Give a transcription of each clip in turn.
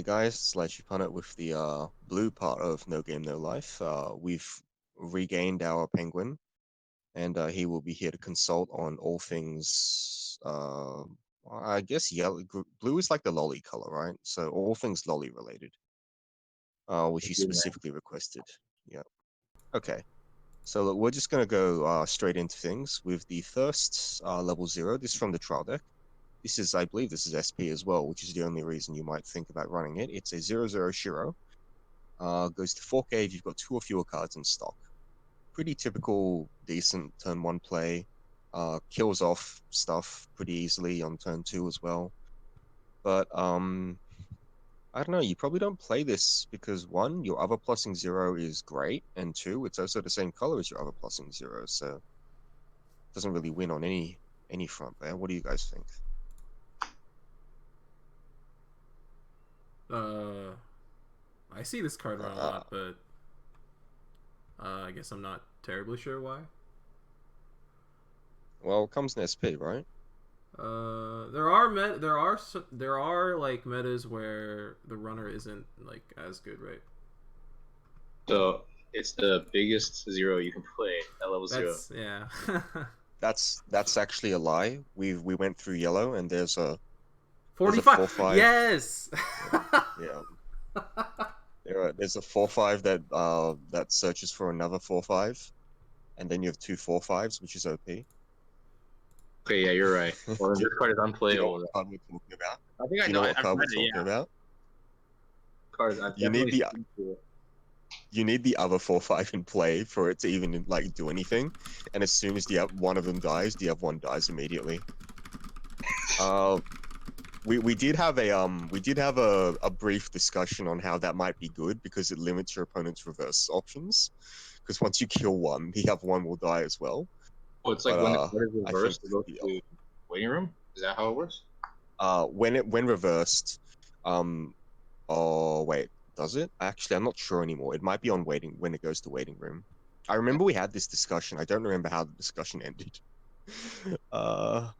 Hey guys, Sledgy Punnet with the blue part of No Game No Life. We've regained our penguin, and he will be here to consult on all things. I guess yellow, blue is like the lolly color, right? So all things lolly related, which you specifically requested. Yeah. Okay. So look, we're just gonna go straight into things with the first level 0. This is from the trial deck. This is, I believe, this is SP as well, which is the only reason you might think about running it. It's a 0/0 Shiro. Goes to 4K if you've got 2 or fewer cards in stock. Pretty typical, decent turn 1 play. Kills off stuff pretty easily on turn 2 as well. But I don't know, you probably don't play this because 1, your other plussing 0 is great, and 2, it's also the same color as your other plussing 0, so it doesn't really win on any front there. What do you guys think? Uh, I see this card run a Uh, lot, but I guess I'm not terribly sure why. well, it comes in SP, right? There are like metas where the runner isn't like as good, right? So it's the biggest 0 you can play at level 0. That's yeah. That's actually a lie. We went through yellow, and there's a 45. 4/5. Yes. Yeah. There's a 4/5 that searches for another 4/5, and then you have 2 4/5s, which is OP. Okay, yeah, you're right. Well, Do this card is you know unplayable. what card we're talking about? I think I Do you know. know what I've card we're read it. talking Yeah, about? cards. I've You need definitely the seen it. you need the other 4/5 in play for it to even like do anything. And as soon as one of them dies, the other one dies immediately. We did have a brief discussion on how that might be good because it limits your opponent's reverse options. Because once you kill one, the other one will die as well. Oh, it's like But when the card is I think reversed, it goes to waiting room. Is that how it works? when reversed, oh wait, does it? Actually, I'm not sure anymore. It might be on waiting when it goes to waiting room. I remember we had this discussion. I don't remember how the discussion ended. uh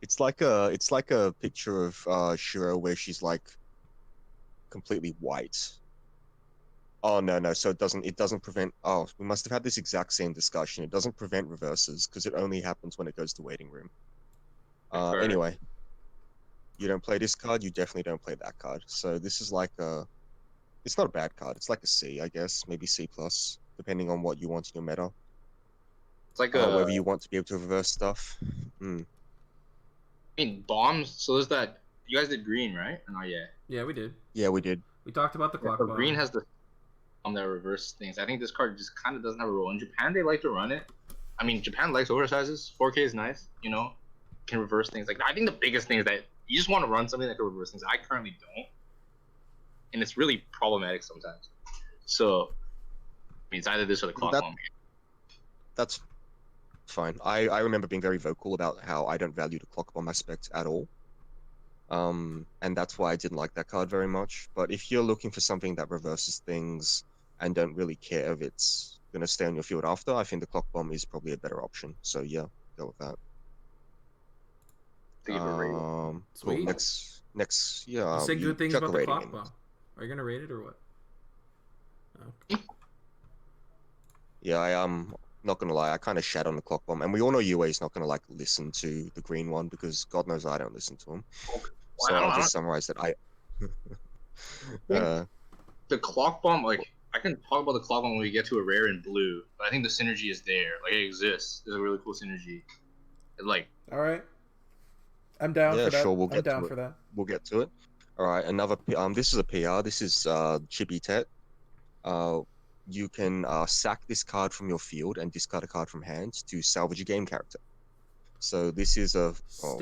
it's like a picture of Shiro where she's like completely white. Oh no, so it doesn't prevent. Oh, we must have had this exact same discussion. It doesn't prevent reverses because it only happens when it goes to waiting room. Anyway, you don't play this card, you definitely don't play that card. So this is like it's not a bad card. It's like a C, I guess, maybe C plus, depending on what you want in your meta. It's like a. Whether you want to be able to reverse stuff. I mean, bombs. So there's that. You guys did green, right? Or not yet? Yeah, we did. Yeah, we did. We talked about the Yeah, clock so bomb. green has the on their reverse things. I think this card just kind of doesn't have a role. In Japan, they like to run it. I mean, Japan likes oversizes. 4K is nice, you know, can reverse things. Like, I think the biggest thing is that you just want to run something that can reverse things. I currently don't, and it's really problematic sometimes. So, I mean, it's either this or the clock bomb. That's fine. I remember being very vocal about how I don't value the clock bomb aspect at all. And that's why I didn't like that card very much. But if you're looking for something that reverses things and don't really care if it's gonna stay on your field after, I think the clock bomb is probably a better option. So yeah, go with that. Cool. Sweet. Next, yeah. You said good things chuck a about the rating clock in. bomb. Are you gonna rate it or what? Yeah, I am not gonna lie. I kind of shat on the clock bomb, and we all know UA is not gonna like listen to the green one because God knows I don't listen to him. So I'll just summarize that I. The clock bomb, like I can talk about the clock bomb when we get to a rare in blue, but I think the synergy is there. Like it exists. There's a really cool synergy. Like. All right. I'm down for that. Sure. We'll get I'm down to for it. that. We'll get to it. All right. This is a PR. This is Chibi Tet. You can sack this card from your field and discard a card from hand to salvage a game character. So this is a. I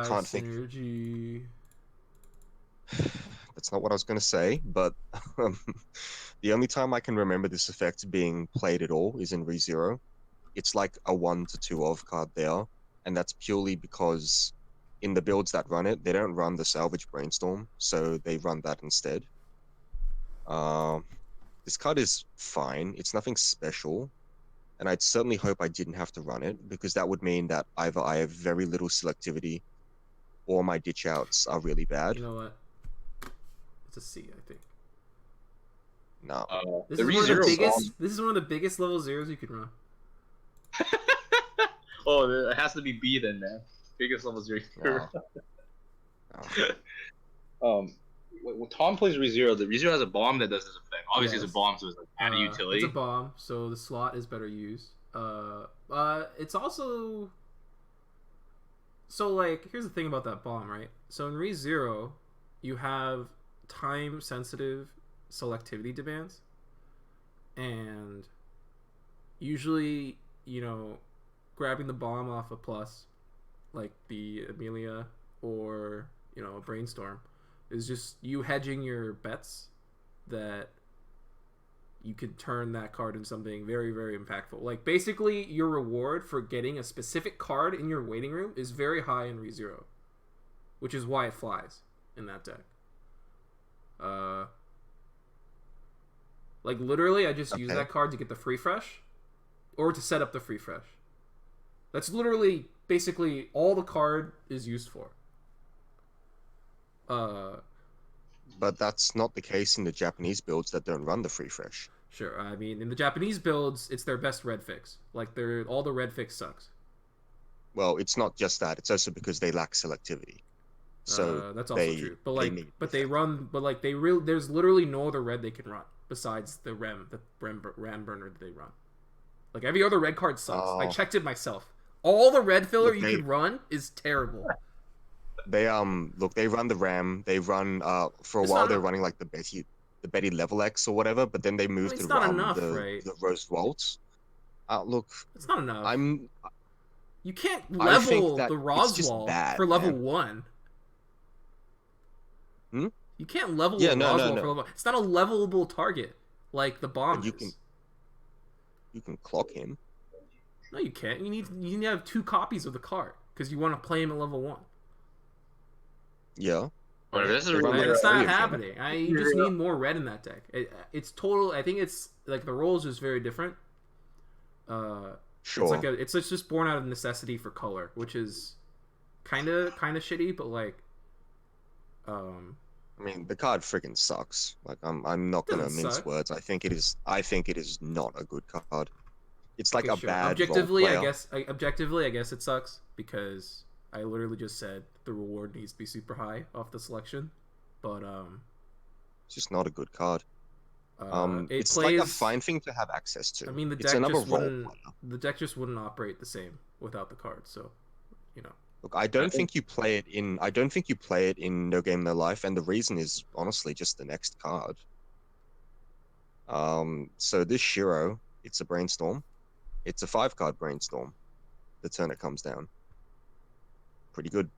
can't synergy. think. That's not what I was going to say, but the only time I can remember this effect being played at all is in ReZero. It's like a 1 to 2 of card there, and that's purely because in the builds that run it, they don't run the salvage brainstorm, so they run that instead. This card is fine. It's nothing special, and I'd certainly hope I didn't have to run it, because that would mean that either I have very little selectivity or my ditch outs are really bad. You know what? to see. I think No. this The is one of the ReZero biggest. bomb. This is one of the biggest level zeros you can run. Oh, it has to be B then, man. Biggest level 0. No. When Tom plays ReZero, the ReZero has a bomb that does this effect. Obviously, Yes. it's a bomb, so it's like added utility. It's a bomb, so the slot is better used. It's also so like here's the thing about that bomb, right? So in ReZero, you have time sensitive selectivity demands, and usually grabbing the bomb off a plus, like the Amelia or a Brainstorm, is just you hedging your bets that you could turn that card into something very, very impactful. Like basically, your reward for getting a specific card in your waiting room is very high in ReZero, which is why it flies in that deck. Like literally, I just use that card to get the free fresh, or to set up the free fresh. That's literally basically all the card is used for. But that's not the case in the Japanese builds that don't run the free fresh. Sure, I mean in the Japanese builds, it's their best red fix. Like all the red fix sucks. Well, it's not just that; it's also because they lack selectivity. So that's also true. But they there's literally no other red they can run besides the Ram burner that they run. Like every other red card sucks. I checked it myself. All the red filler you could run is terrible. They they run the Ram. They run for a while they're running like the Betty Level X or whatever, but then they moved to the Rose Vaults. Look, it's not enough. You can't I think level that the it's just Roswell bad, for level man. 1. Hmm? You can't level the Roswell for level. It's not a levelable target like the bomb. You can clock him. No, you can't. You need to have 2 copies of the card because you want to play him at level 1. Yeah. But this is It's not happening. You just need more red in that deck. It's total. I think it's like the role is just very different. Sure. It's just born out of necessity for color, which is kind of shitty. But like, I mean, the card freaking sucks. Like, I'm not gonna mince words. I think it is not a good card. It's like a bad objectively. role player. Objectively, I guess it sucks because I literally just said the reward needs to be super high off the selection, but it's just not a good card. It's plays, like a fine thing to have access to. I mean, the deck just wouldn't operate the same without the card. So, Look, I don't think you play it in No Game No Life, and the reason is honestly just the next card. So this Shiro, it's a Brainstorm. It's a 5-card Brainstorm. The turn it comes down. Pretty good.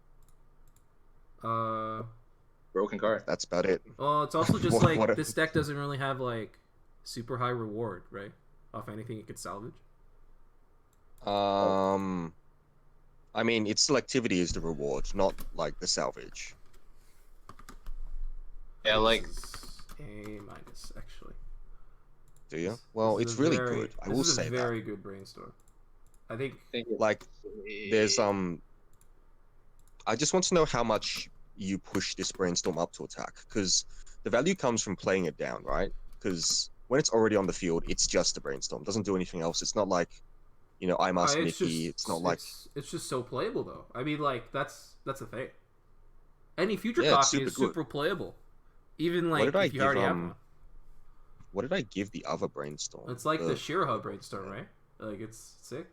Broken card. That's about it. Well, it's also just this deck doesn't really have like super high reward, right? Off anything you could salvage. I mean, its selectivity is the reward, not like the salvage. Yeah, like A- actually. Do you? Well, it's really good. I will say that. Very good Brainstorm. I think like there's I just want to know how much you push this Brainstorm up to attack, because the value comes from playing it down, right? Because when it's already on the field, it's just a Brainstorm. It doesn't do anything else. It's not like, I'm Ask Mickey. It's not like it's just so playable though. I mean, like that's the thing. Any future copy is super playable. Even like if you already have one. What did I give the other Brainstorm? It's like the Shiraho Brainstorm, right? Like it's sick.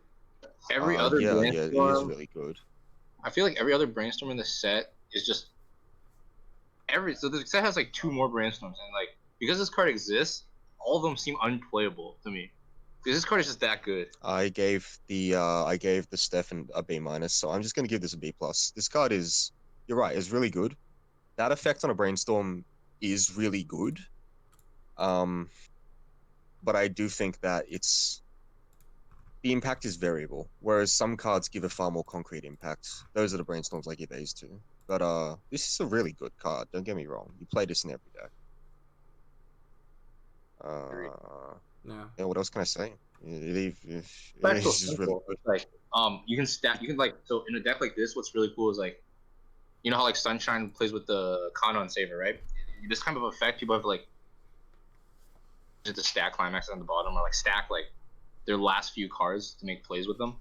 Every other Brainstorm, it is really good. I feel like every other Brainstorm in the set is just so the set has like 2 more Brainstorms, and like because this card exists, all of them seem unplayable to me. Because this card is just that good. I gave the Stefan a B-, so I'm just gonna give this a B+. This card is, you're right, is really good. That effect on a Brainstorm is really good. But I do think that the impact is variable, whereas some cards give a far more concrete impact. Those are the Brainstorms I give A's to. But this is a really good card, don't get me wrong. You play this in every deck. Yeah, what else can I say? It's just really good. Like, you can like, so in a deck like this, what's really cool is like, you know how like Sunshine plays with the Kanon Saver, right? this kind of effect, people have like just to stack climaxes on the bottom, or like stack like their last few cards to make plays with them.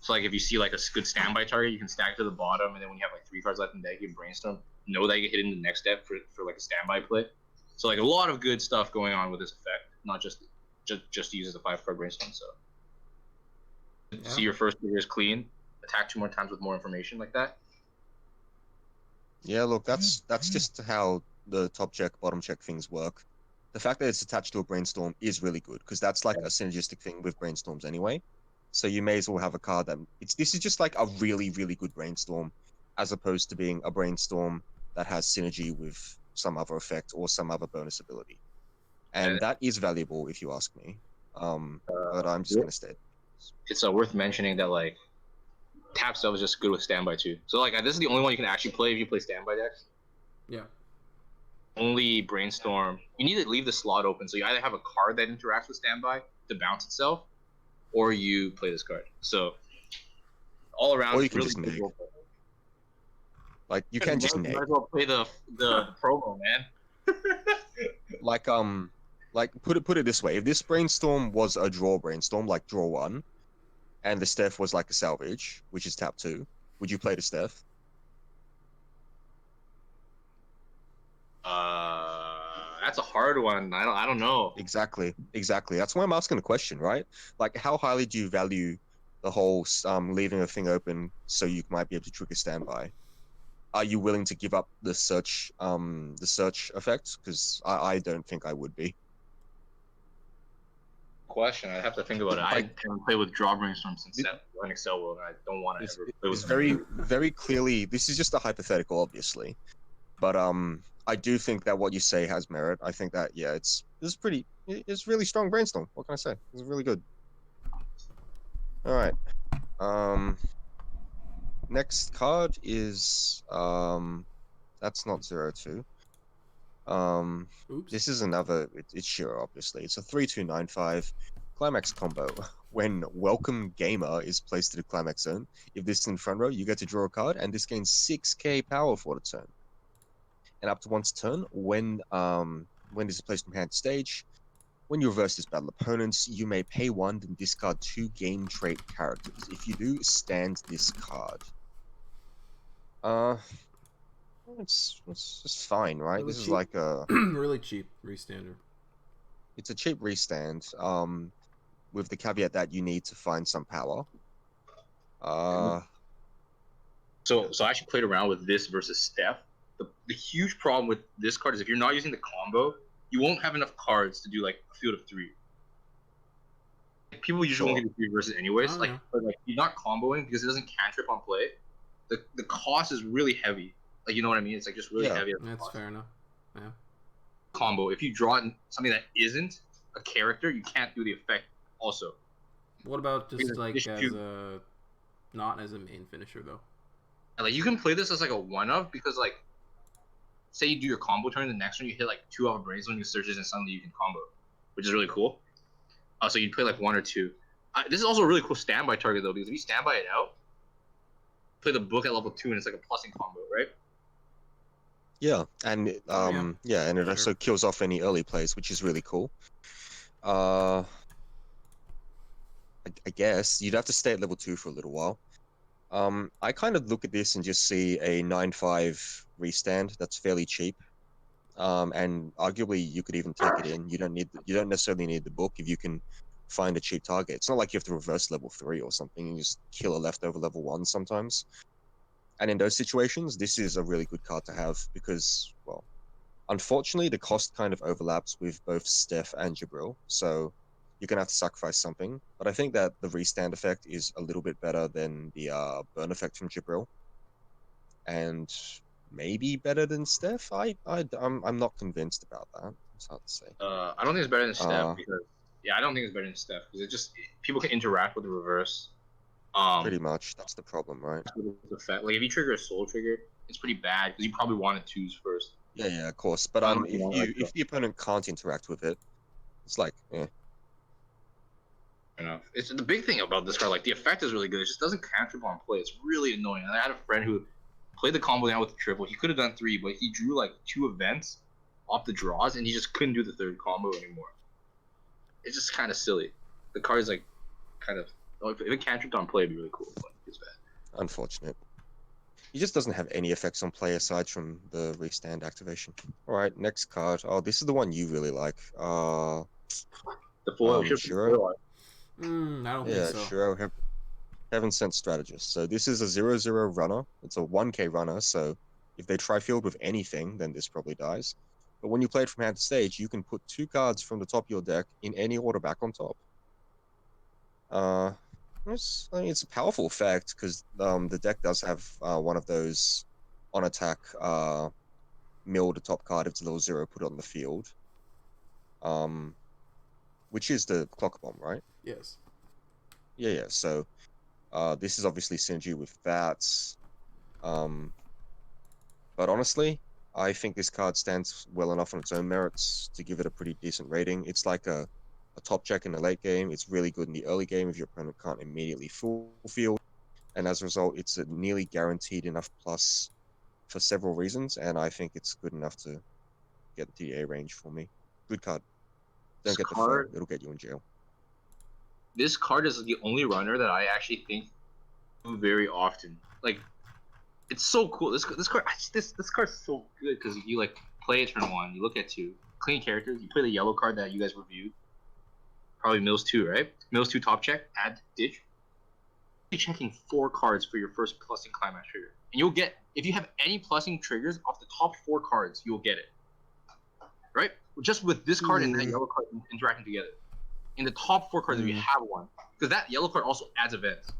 So like if you see like a good standby target, you can stack to the bottom, and then when you have like 3 cards left in the deck, you brainstorm, know that you get hit in the next step for like a standby play. So like a lot of good stuff going on with this effect, not just use as a 5-card brainstorm. So see your first trigger is clean, attack 2 more times with more information like that. Yeah, look, that's just how the top check, bottom check things work. The fact that it's attached to a brainstorm is really good because that's like a synergistic thing with brainstorms anyway. So you may as well have a card that this is just like a really, really good brainstorm, as opposed to being a brainstorm that has synergy with some other effect or some other bonus ability. And that is valuable if you ask me. But I'm just gonna stay. It's worth mentioning that like tap stuff is just good with standby too. So like this is the only one you can actually play if you play standby decks. Yeah. Only brainstorm. You need to leave the slot open, so you either have a card that interacts with standby to bounce itself, or you play this card. So all around, Or you can really just good neg. role play. Like you can just neg. Might as well play the promo, man. Like put it this way: if this brainstorm was a draw brainstorm, like draw 1, and the Steph was like a salvage, which is tap 2, would you play the Steph? That's a hard one. I don't know. Exactly. That's why I'm asking the question, right? Like, how highly do you value the whole leaving a thing open so you might be able to trigger standby? Are you willing to give up the search effect? Because I don't think I would be. Question. I have to think about it. I can play with draw brainstorm since in Excel world, and I don't want to ever play with It's very clearly. This is just a hypothetical, obviously, but I do think that what you say has merit. I think that it's really strong brainstorm. What can I say? It's really good. All right. Next card is that's not 0-2. Oops. This is another. It's Shiro, obviously. It's a 3-2-9-5 climax combo. When Welcome Gamer is placed to the climax zone, if this is in front row, you get to draw a card, and this gains 6k power for the turn. And up to once a turn, when this is placed from hand to stage, when you reverse this battle opponents, you may pay 1 and discard 2 game trait characters. If you do, stand this card. It's just fine, right? Really this cheap. is like a really cheap restander. It's a cheap restand, with the caveat that you need to find some power. So I actually played around with this versus Steph. The huge problem with this card is if you're not using the combo, you won't have enough cards to do like a field of 3. People usually won't get 3 versus anyways. But you're not comboing because it doesn't cantrip on play. The cost is really heavy. Like, you know what I mean? It's like just really heavy. That's fair enough. Yeah. Combo. If you draw something that isn't a character, you can't do the effect. Also. What about just like as a not as a main finisher though? Like you can play this as like a one of because like, say you do your combo turn, the next one you hit like 2 off a brainstorm, you search it, and suddenly you can combo, which is really cool. So you'd play like 1 or 2. This is also a really cool standby target though, because if you standby it out, play the book at level 2, and it's like a plussing combo, right? Yeah, and and it also kills off any early plays, which is really cool. I guess you'd have to stay at level 2 for a little while. I kind of look at this and just see a 9-5 restand that's fairly cheap. And arguably you could even take it in. You don't necessarily need the book if you can find a cheap target. It's not like you have to reverse level 3 or something. You just kill a leftover level 1 sometimes. And in those situations, this is a really good card to have because, well, unfortunately the cost kind of overlaps with both Steph and Jabril, so you're gonna have to sacrifice something. But I think that the restand effect is a little bit better than the burn effect from Jabril, and maybe better than Steph. I'm not convinced about that. It's hard to say. I don't think it's better than Steph because I don't think it's better than Steph because it just people can interact with the reverse. Pretty much, that's the problem, right? Like if you trigger a soul trigger, it's pretty bad because you probably wanted 2s first. Yeah, of course. But if the opponent can't interact with it, it's like, yeah. Enough. It's the big thing about this card. Like the effect is really good. It just doesn't cantrip on play. It's really annoying. I had a friend who played the combo down with the triple. He could have done 3, but he drew like 2 events, off the draws, and he just couldn't do the third combo anymore. It's just kind of silly. The card is like kind of if it cantripped on play, it'd be really cool. But it's bad. Unfortunate. He just doesn't have any effects on play aside from the restand activation. All right, next card. Oh, this is the one you really like. The foil Shiro. I don't Yeah, think so. Shiro, Heaven Sent Strategist. So this is a 0/0 runner. It's a 1k runner, so if they tri-field with anything, then this probably dies. But when you play it from hand to stage, you can put 2 cards from the top of your deck in any order back on top. It's a powerful effect because the deck does have one of those on attack mill the top card if it's a little 0 put on the field. Which is the Clock Bomb, right? Yes. Yeah. So this is obviously synergy with that. But honestly, I think this card stands well enough on its own merits to give it a pretty decent rating. It's like a top check in the late game. It's really good in the early game if your opponent can't immediately full field. And as a result, it's a nearly guaranteed enough plus for several reasons. And I think it's good enough to get the A range for me. Good card. Don't get the foil. It'll get you in jail. This card is the only runner that I actually think do very often. Like, it's so cool. This card's so good because you like play turn 1, you look at 2, clean characters, you play the yellow card that you guys reviewed. Probably Mills 2, right? Mills 2 top check, add ditch. You're checking 4 cards for your first plussing climax trigger. And you'll get, if you have any plussing triggers off the top 4 cards, you'll get it. Right? Just with this card and that yellow card interacting together. In the top 4 cards, if you have one. Because that yellow card also adds events.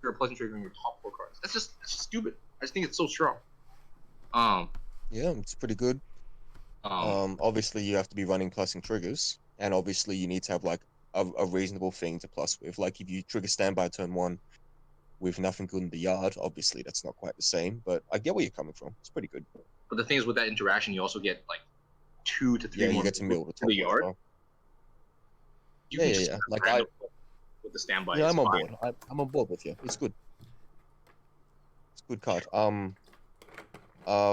You're a plussing trigger in your top 4 cards. That's just stupid. I just think it's so strong. Yeah, it's pretty good. Obviously you have to be running plussing triggers. And obviously you need to have like a reasonable thing to plus with. Like if you trigger standby turn 1 with nothing good in the yard, obviously that's not quite the same. But I get where you're coming from. It's pretty good. But the thing is with that interaction, you also get like 2 to 3 more you get to mill the top yard. Well. Yeah. Like with the standby. Yeah, I'm on board. I'm on board with you. It's good. It's a good card.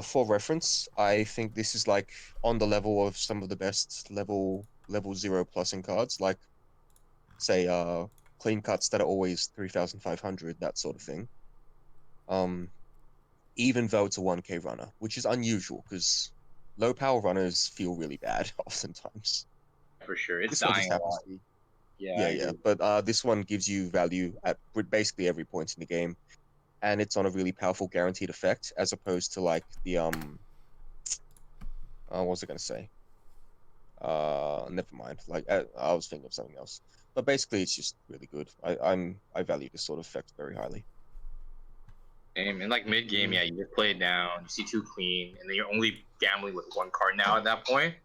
For reference, I think this is like on the level of some of the best level 0 plussing cards, like say clean cuts that are always 3,500, that sort of thing. Even though it's a 1k runner, which is unusual because low power runners feel really bad oftentimes. For sure, it's this dying one just happens to be. Yeah. But this one gives you value at basically every point in the game, and it's on a really powerful guaranteed effect, as opposed to like the what was I gonna say? Never mind. Like I was thinking of something else. But basically, it's just really good. I value this sort of effect very highly. And like mid game, yeah, you just play it down. You see 2 clean, and then you're only gambling with 1 card now. At that point,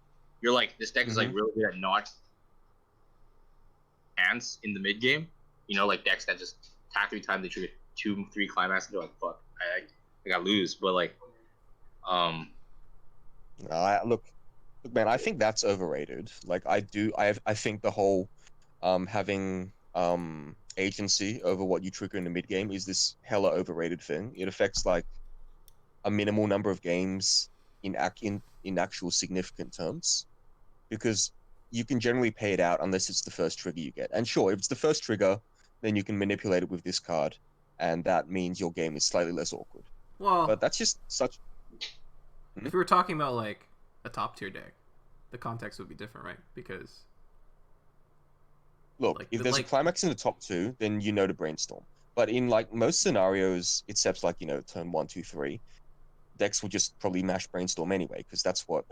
you're like, this deck is like really good at not hands in the mid game. You know, like decks that just attack 3 times, they trigger 2, 3 climax, and they're like, fuck, I got lose. But like, look, man, I think that's overrated. Like I think the whole having agency over what you trigger in the mid game is this hella overrated thing. It affects like a minimal number of games in actual significant terms, because you can generally pay it out unless it's the first trigger you get. And sure, if it's the first trigger, then you can manipulate it with this card, and that means your game is slightly less awkward. Well, but that's just such. If we were talking about like a top tier deck, the context would be different, right? Because look, like, if there's a climax in the top 2, then you know to brainstorm. But in like most scenarios, except like turn 1, 2, 3, decks will just probably mash brainstorm anyway, because that's what.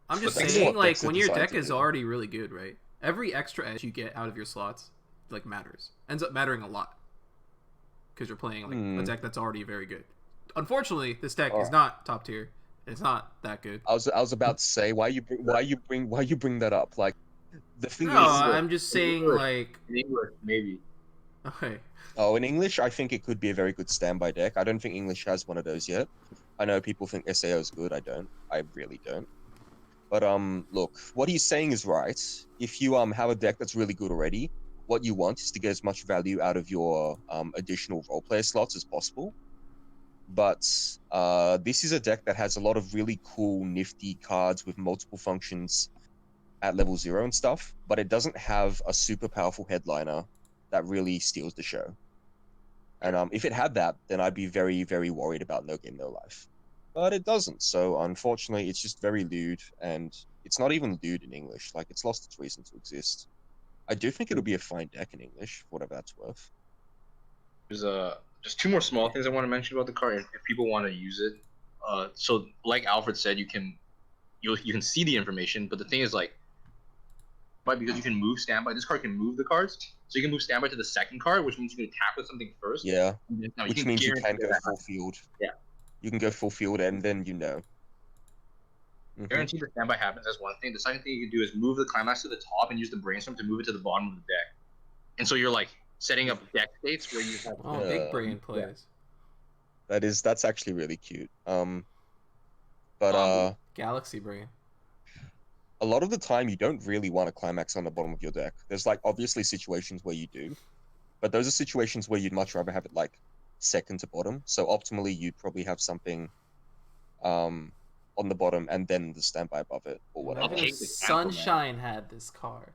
I'm just saying, like when your deck is already really good, right? Every extra edge you get out of your slots like matters. Ends up mattering a lot because you're playing like a deck that's already very good. Unfortunately, this deck is not top tier. It's not that good. I was about to say why you bring that up? Like the thing is, I'm just saying like in English maybe. Okay. Oh, in English, I think it could be a very good standby deck. I don't think English has one of those yet. I know people think SAO is good. I don't. I really don't. But look, what he's saying is right. If you have a deck that's really good already, what you want is to get as much value out of your additional roleplayer slots as possible. but this is a deck that has a lot of really cool, nifty cards with multiple functions at level 0 and stuff, but it doesn't have a super powerful headliner that really steals the show. And if it had that, then I'd be very, very worried about No Game No Life. But it doesn't, so unfortunately, it's just very lewd, and it's not even lewd in English. Like, it's lost its reason to exist. I do think it'll be a fine deck in English, whatever that's worth. There's just two more small things I want to mention about the card if people want to use it. So like Alfred said, you can see the information, but the thing is like, but because you can move standby, this card can move the cards, so you can move standby to the second card, which means you can attack with something first. Yeah, Now, which means you can go that. full field. Yeah. You can go full field, and then you know. Guarantee the standby happens. That's one thing. The second thing you can do is move the climax to the top and use the brainstorm to move it to the bottom of the deck. And so you're like setting up deck states where you have big brain plays. That's actually really cute. Galaxy Brain. A lot of the time you don't really want a climax on the bottom of your deck. There's like obviously situations where you do, but those are situations where you'd much rather have it like second to bottom. So optimally you'd probably have something on the bottom and then the standby above it or whatever. Imagine if Sunshine had this card.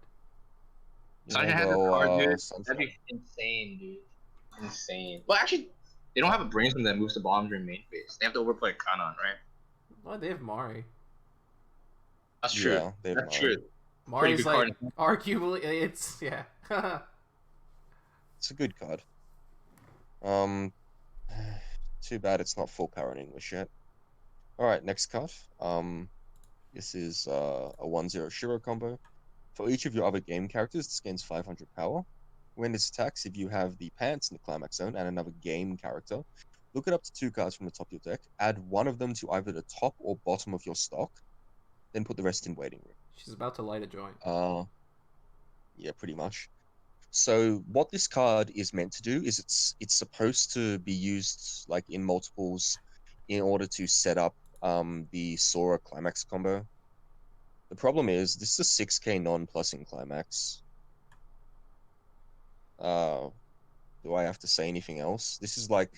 Sunshine had this card, dude. That'd be insane, dude. Insane. Well, actually, they don't have a brainstorm that moves the bottom during main phase. They have to overplay Kanon, right? Well, they have Mari. That's true. Yeah, that's true. Mari's like arguably it's It's a good card. Too bad it's not full power in English yet. Alright, next card. This is a 1/0 Shiro combo. For each of your other game characters, this gains 500 power. When this attacks, if you have the Pants in the Climax Zone and another game character, look it up to 2 cards from the top of your deck, add one of them to either the top or bottom of your stock, then put the rest in waiting room. She's about to light a joint. Yeah, pretty much. So what this card is meant to do is it's supposed to be used like in multiples in order to set up the Sora Climax combo. The problem is this is a 6k non-plus in Climax. Do I have to say anything else? This is like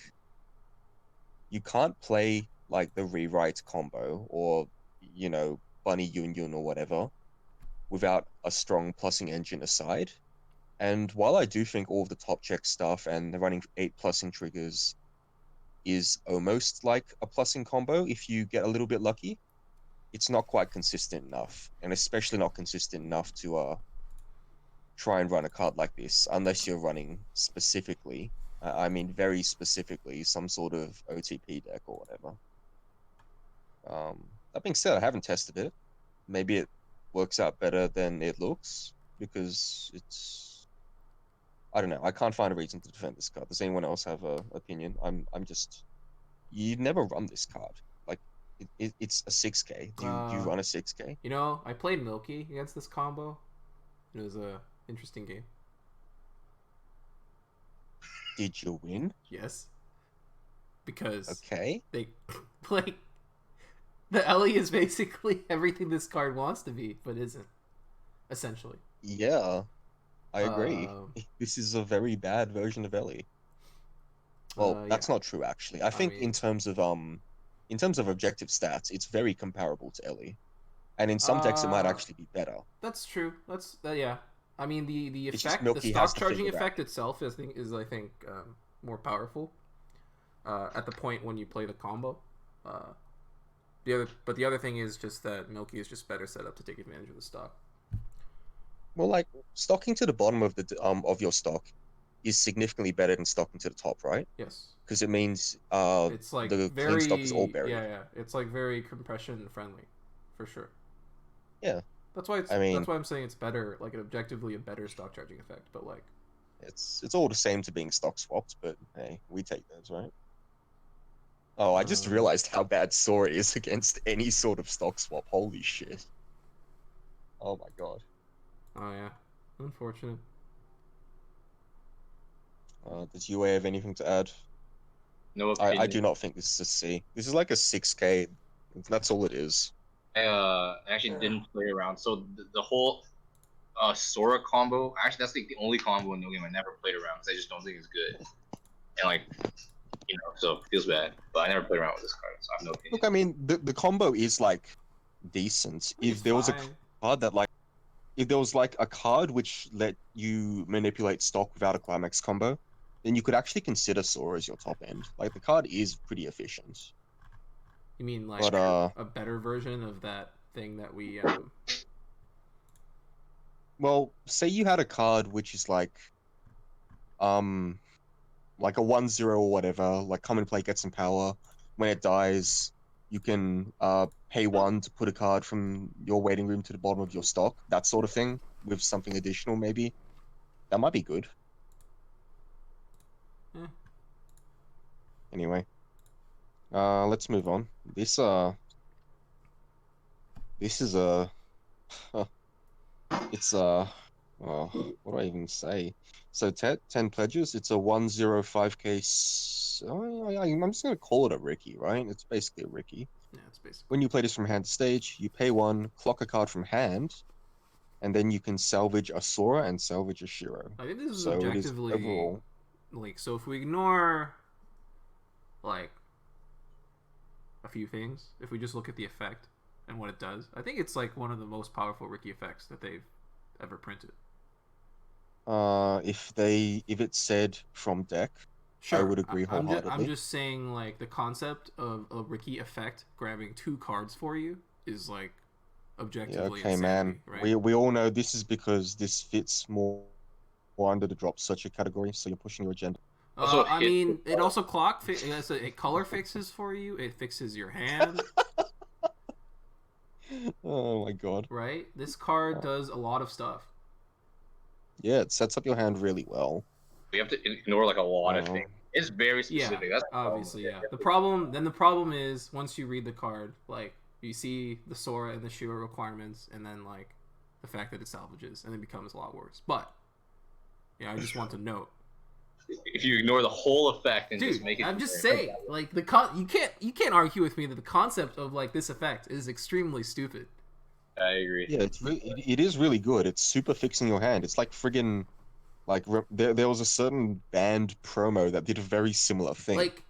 you can't play like the rewrite combo or you know Bunny Yun Yun or whatever without a strong plussing engine aside. And while I do think all of the top check stuff and the running 8 plussing triggers is almost like a plussing combo if you get a little bit lucky, it's not quite consistent enough, and especially not consistent enough to try and run a card like this unless you're running specifically, I mean very specifically, some sort of OTP deck or whatever. That being said, I haven't tested it. Maybe it works out better than it looks because it's, I don't know. I can't find a reason to defend this card. Does anyone else have an opinion? I'm just, you never run this card. Like it's a 6k. Do you run a 6k? You know, I played Milky against this combo. It was a interesting game. Did you win? Yes. Because okay, they like the Ellie is basically everything this card wants to be, but isn't. Essentially. Yeah, I agree. This is a very bad version of Ellie. Well, that's not true actually. I think in terms of objective stats, it's very comparable to Ellie, and in some decks it might actually be better. That's true. Yeah. I mean the effect, the stock charging effect itself is I think more powerful at the point when you play the combo. The other thing is just that Milky is just better set up to take advantage of the stock. Well, like stocking to the bottom of the of your stock is significantly better than stocking to the top, right? Yes. Because it means it's like the clean stock is all buried. Yeah. It's like very compression friendly, for sure. Yeah. That's why that's why I'm saying it's better, like an objectively a better stock charging effect. But like, it's all the same to being stock swapped, but hey, we take those, right? Oh, I just realized how bad Sora is against any sort of stock swap. Holy shit! Oh my god. Oh yeah, unfortunate. Does UA have anything to add? No opinion. I do not think this is a C. This is like a 6k. That's all it is. I actually didn't play around. So the whole Sora combo, actually that's like the only combo in No Game I never played around because I just don't think it's good. And like, you know, so it feels bad. But I never played around with this card, so I have no opinion. Look, I mean, the combo is like decent. If It's there was a fine. card that like, if there was like a card which let you manipulate stock without a climax combo, then you could actually consider Sora as your top end. Like the card is pretty efficient. You mean like But a better version of that thing that we well, say you had a card which is like a 1/0 or whatever, like come and play, get some power. When it dies, you can pay 1 to put a card from your waiting room to the bottom of your stock, that sort of thing, with something additional maybe. That might be good. Eh. Anyway. Let's move on. This is a it's oh, what do I even say? So 10 pledges, it's a 105k. I'm just gonna call it a Ricky, right? It's basically a Ricky. yeah, it's basically When you play this from hand to stage, you pay 1, clock a card from hand, and then you can salvage a Sora and salvage a Shiro. I think this is So it is objectively overall. like, so if we ignore like a few things, if we just look at the effect and what it does, I think it's like one of the most powerful Ricky effects that they've ever printed. If it said from deck, I would agree I'm wholeheartedly. just saying, like, the concept of a Ricky effect grabbing 2 cards for you is like Yeah, objectively okay, insanity, man. right? We all know this is because this fits more under the drop searcher category, so you're pushing your agenda. Also, I hit mean, it also it color fixes for you. It fixes your hand, Oh my god. right? This card does a lot of stuff. Yeah, it sets up your hand really well. we have to ignore like a lot of Oh. things. It's very Yeah, specific. That's the problem. obviously, yeah. The problem is once you read the card, like you see the Sora and the Shiro requirements, and then like the fact that it salvages, and it becomes a lot worse. But yeah, I just want to note, If you ignore the whole effect and just dude, make it, I'm just saying, like you can't argue with me that the concept of like this effect is extremely stupid. I agree. Yeah, it is really good. It's super fixing your hand. It's like friggin' like there was a certain band promo that did a very similar thing. Like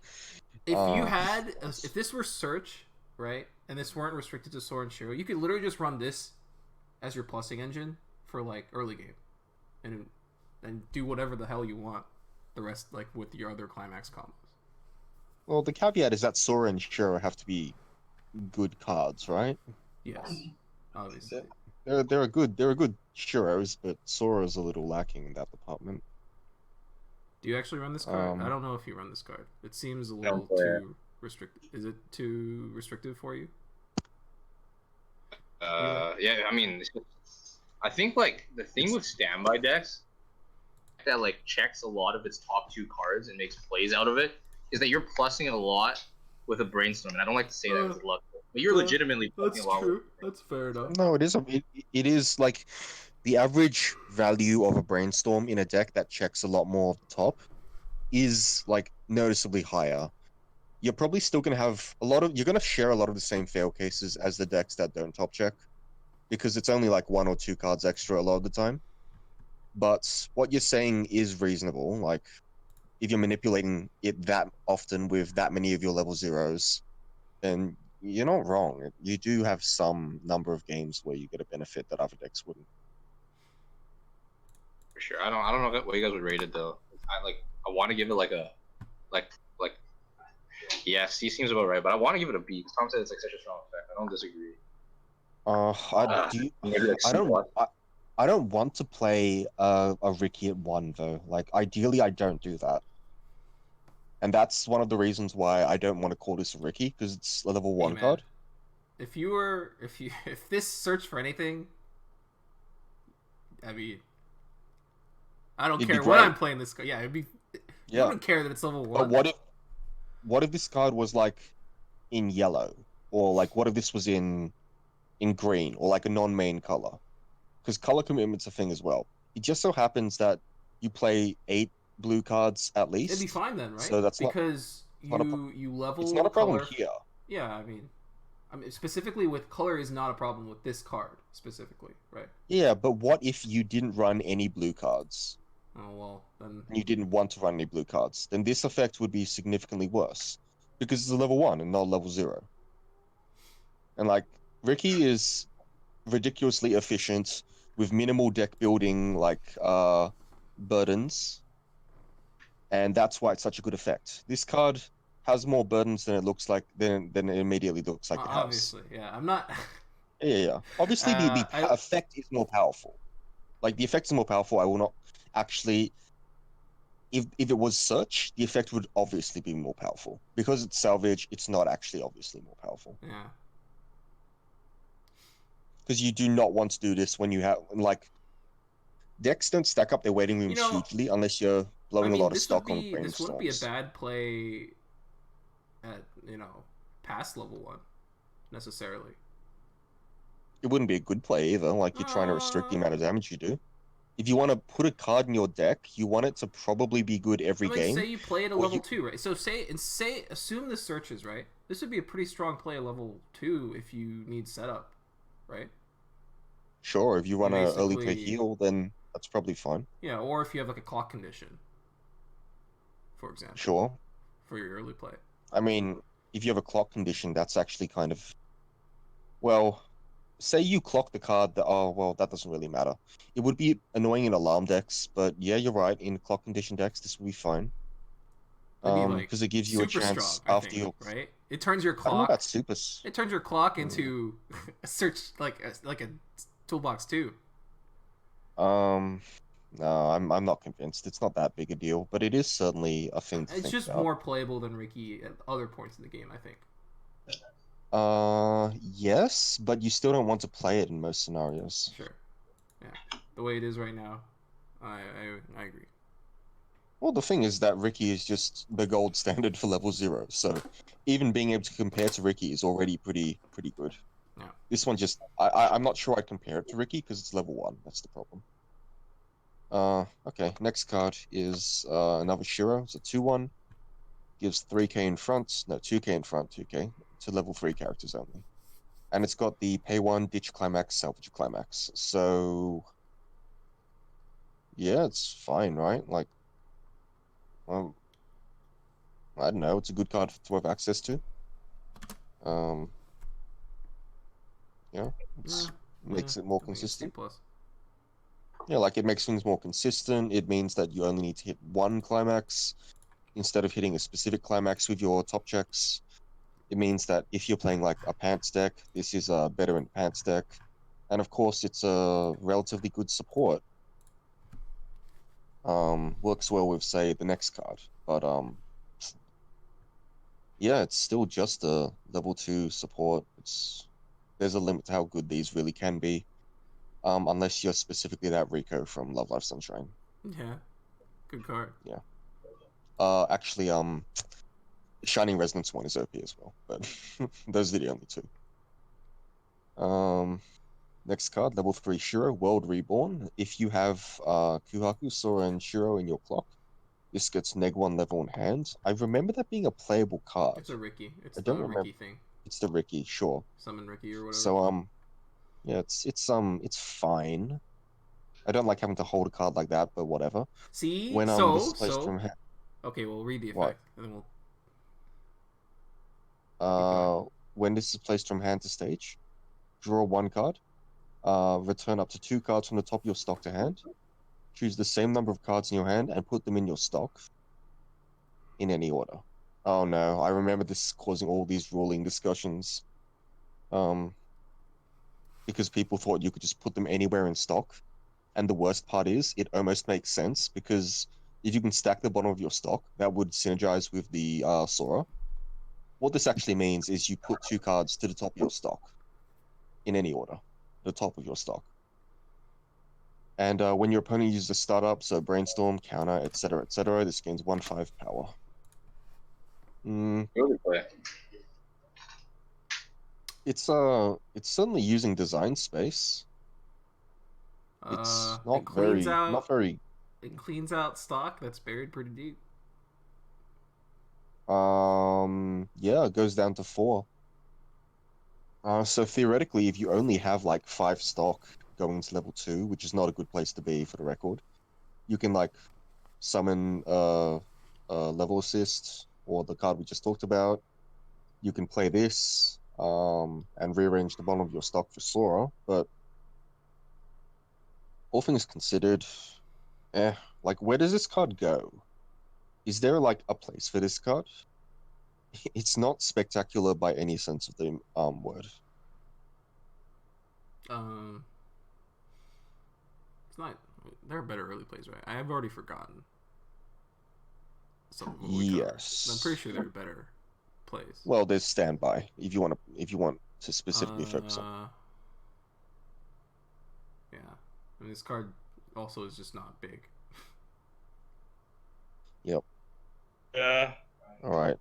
if you Uh, had if this were search, right, and this weren't restricted to Sora and Shiro, you could literally just run this as your plussing engine for like early game, and do whatever the hell you want. The rest, like with your other climax combos. Well, the caveat is that Sora and Shiro have to be good cards, right? Yes, obviously. They're a good Shiros, but Sora's a little lacking in that department. Do you actually run this card? Um, I don't know if you run this card. It seems a little play it. too restricted. Is it too restrictive for you? Yeah, I mean, I think like the thing with standby decks that like checks a lot of its top 2 cards and makes plays out of it is that you're plussing a lot with a brainstorm, and I don't like to say that as luck, but you're legitimately plussing a lot. That's fair enough. No, it is like the average value of a brainstorm in a deck that checks a lot more of the top is like noticeably higher. You're probably still gonna have you're gonna share a lot of the same fail cases as the decks that don't top check, because it's only like 1 or 2 cards extra a lot of the time. But what you're saying is reasonable. Like if you're manipulating it that often with that many of your level 0s, then you're not wrong. You do have some number of games where you get a benefit that other decks wouldn't. For sure. I don't know what you guys would rate it though. I want to give it like a like yeah, C seems about right, but I want to give it a B because Tom said it's like such a strong effect. I don't disagree. Maybe like C plus. I don't want to play a Ricky at 1 though. Like ideally, I don't do that, and that's one of the reasons why I don't want to call this a Ricky, because it's a level 1 man. card. If this searched for anything, I mean, I don't It'd be care what great. I'm playing this card. Yeah, it'd be. Yeah. I don't care that it's level 1. But what if this card was like in yellow, or like what if this was in green, or like a non-main color? Because color commitment's a thing as well. It just so happens that you play 8 blue cards at least. It'd be fine then, right? So that's because not a you level. it's not a problem color. here. Yeah, I mean, specifically with color is not a problem with this card specifically, right? Yeah, but what if you didn't run any blue cards? Oh well, then. and you didn't want to run any blue cards, then this effect would be significantly worse because it's a level 1 and not level 0. And like Ricky is ridiculously efficient with minimal deck building burdens, and that's why it's such a good effect. This card has more burdens than it looks like than it immediately looks like it has. Obviously, yeah. I'm not. Yeah. Obviously, I effect is more powerful. Like the effect is more powerful. I will not actually. If it was search, the effect would obviously be more powerful because it's salvage. It's not actually obviously more powerful yeah. because you do not want to do this when you have like decks don't stack up their waiting You rooms know, hugely unless you're I blowing a mean, lot of stock on this wouldn't be a brainstorms. bad play at past level 1 necessarily. It wouldn't be a good play either. Like you're trying to restrict the Uh, amount of damage you do. If you want to put a card in your deck, you want it to probably be good every I mean, say game, you play at a or level you 2, right? So assume this searches, right? This would be a pretty strong play at level 2 if you need setup, right? sure if you You run a early play basically, heal, then that's probably fine. yeah, or if you have like a clock condition, for example, Sure. for your early play. I mean, if you have a clock condition, that's actually kind of well. Say you clock the card that that doesn't really matter. It would be annoying in alarm decks, but yeah, you're right. In clock condition decks, this will be fine. It'd be like Because it gives you a super strong, chance I after think, you. right? It turns your I don't know clock. about supers. It turns your clock Mm. into a search like a toolbox too. Um, no, I'm not convinced. It's not that big a deal, but it is certainly a thing to It's think just about. more playable than Ricky at other points in the game, I think. Yes, but you still don't want to play it in most scenarios. Sure. Yeah. The way it is right now, I agree. Well, the thing is that Ricky is just the gold standard for level 0, so even being able to compare to Ricky is already pretty good. Yeah. This one just I'm not sure I'd compare it to Ricky because it's level 1. That's the problem. Okay. Next card is another Shiro. It's a 2/1. Gives 3k in front, no 2k in front, 2k to level 3 characters only, and it's got the pay 1 ditch climax, salvage climax. So yeah, it's fine, right? Like, well, I don't know. It's a good card to have access to. Um, yeah, Yeah. it's Yeah. makes it more I think it's C consistent. plus. Yeah, like it makes things more consistent. It means that you only need to hit one climax instead of hitting a specific climax with your top checks. It means that if you're playing like a pants deck, this is a better in pants deck. And of course, it's a relatively good support. Works well with, say, the next card. But yeah, it's still just a level 2 support. There's a limit to how good these really can be. Unless you're specifically that Rico from Love Life Sunshine. Yeah. Good card. Yeah. Actually, Shining Resonance one is OP as well, but those are the only two. Next card, level 3 Shiro, World Reborn. If you have Kuhaku, Sora, and Shiro in your clock, this gets neg 1 level in hand. I remember that being a playable card. It's a Ricky. It's I don't the remember. Ricky thing. It's the Ricky, sure. Summon Ricky or whatever. So yeah, it's fine. I don't like having to hold a card like that, but whatever. See, When this is placed so from hand, okay, we'll read the what? effect and then we'll keep going. When this is placed from hand to stage, draw 1 card. Return up to 2 cards from the top of your stock to hand. Choose the same number of cards in your hand and put them in your stock in any order. Oh no, I remember this causing all these ruling discussions. Because people thought you could just put them anywhere in stock. And the worst part is, it almost makes sense because if you can stack the bottom of your stock, that would synergize with the Sora. What this actually means is you put 2 cards to the top of your stock in any order, the top of your stock. And when your opponent uses a startup, so brainstorm, counter, etc., this gains 1/5 power. Early play. It's certainly using design space. It's It cleans not out very. stock that's buried pretty deep. Yeah, it goes down to 4. So theoretically, if you only have like 5 stock going to level 2, which is not a good place to be for the record, you can like summon level assist or the card we just talked about. You can play this and rearrange the bottom of your stock for Sora, but all things considered, like where does this card go? Is there like a place for this card? It's not spectacular by any sense of the word. It's not. There are better early plays, right? I have already forgotten. Some of what we covered. Yes. I'm pretty sure there are better plays. Well, there's standby if you want to specifically focus on. Yeah, I mean this card also is just not big. Yep. Yeah. All right.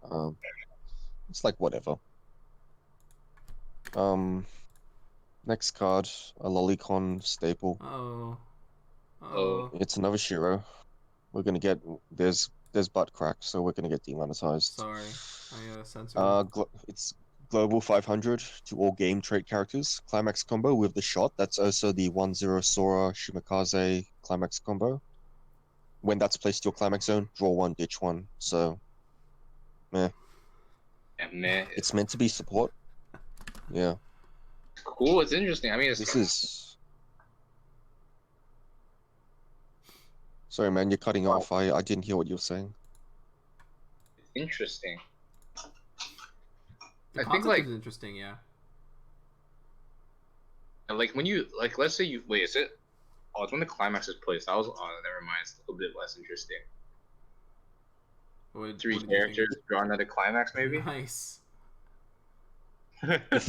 It's like whatever. Next card, a Lolicon staple. Oh. It's another Shiro. We're gonna get there's butt crack, so we're gonna get demonetized. Sorry, I censored. It's global 500 to all game trait characters. Climax combo with the shot. That's also the 1-0 Sora Shimakaze climax combo. When that's placed to your climax zone, draw one, ditch one. So, meh. Yeah, meh. It's meant to be support. Yeah. Cool. It's interesting. I mean, This is. Sorry, man, you're cutting off. I didn't hear what you were saying. Interesting. The I concept think like is interesting, yeah. like when you like let's say you wait, is it? Oh, it's when the climax is placed. That was never mind. It's a little bit less interesting. Three characters drawn at a climax, maybe. Nice. If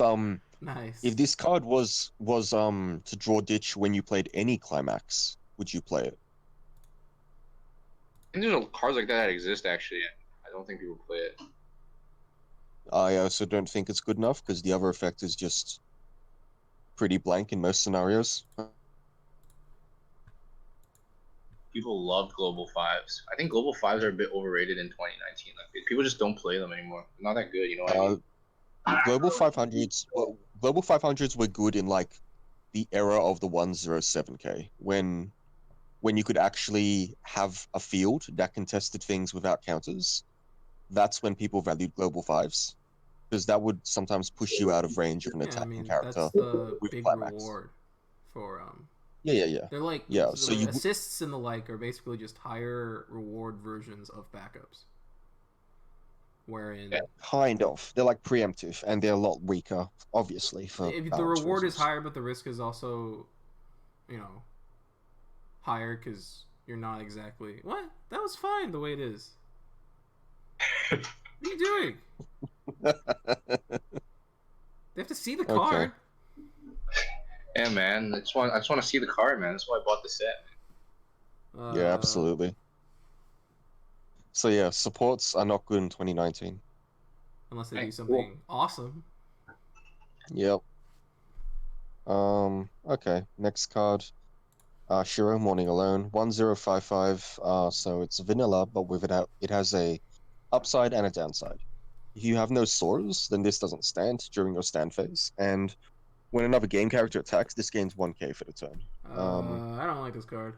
Nice. If this card was to draw ditch when you played any climax, would you play it? And there's no cards like that exist actually. I don't think people play it. I also don't think it's good enough because the other effect is just pretty blank in most scenarios. People loved Global Fives. I think Global Fives are a bit overrated in 2019. Like people just don't play them anymore. They're not that good, you know what I mean? Global 500s. Well, Global 500s were good in like the era of the 107k when you could actually have a field that contested things without counters. That's when people valued Global Fives because that would sometimes push you out of range of an attacking character. That's the with big climax. Reward for Yeah. They're like So the assists and the like are basically just higher reward versions of backups. Wherein kind of they're like preemptive and they're a lot weaker, obviously. For if the reward reasons. is higher, but the risk is also, higher because you're not exactly what that was fine the way it is. What are you doing? They have to see the card. Yeah, man. I just want to see the card, man. That's why I bought the set. Yeah, absolutely. So yeah, supports are not good in 2019. Unless they do something awesome. Yep. Okay. Next card. Shiro Morning Alone. 1055. So it's vanilla, but with it has a upside and a downside. If you have no Soras, then this doesn't stand during your stand phase. And when another game character attacks, this gains 1k for the turn. I don't like this card.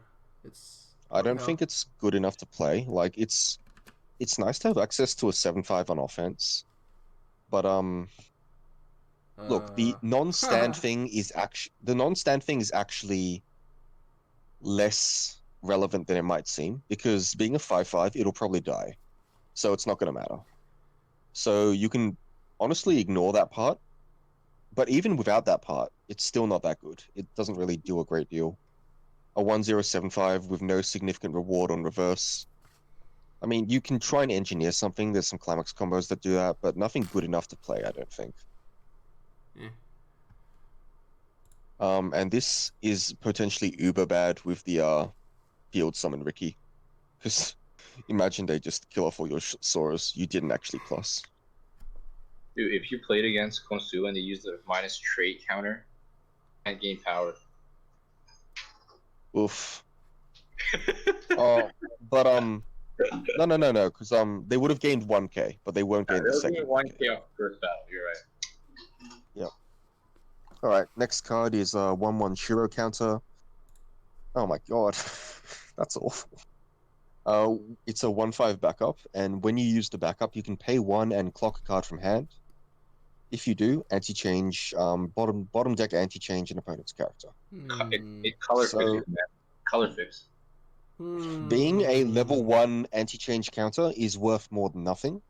I don't think it's good enough to play. Like it's nice to have access to a 7/5 on offense, but look, the non-stand thing is actually less relevant than it might seem because being a 5/5, it'll probably die, so it's not going to matter. So you can honestly ignore that part, but even without that part, it's still not that good. It doesn't really do a great deal. A 1075 with no significant reward on reverse. I mean, you can try and engineer something. There's some climax combos that do that, but nothing good enough to play, I don't think. Yeah. And this is potentially uber bad with the field summon Ricky, because imagine they just kill off all your Soras you didn't actually plus. Dude, if you played against Konsu and they used the minus trait counter, and gain power. Oof. But no, because they would have gained 1k, but they won't gain the second 1k off first battle. You're right. Yep. All right. Next card is 1/1 Shiro counter. Oh my god, that's awful. It's a 1/5 backup, and when you use the backup, you can pay one and clock a card from hand. If you do, anti-change, bottom deck anti-change an opponent's character. It color So fixes, man. Color fix. being a level Hmm. 1 anti-change counter is worth more than nothing.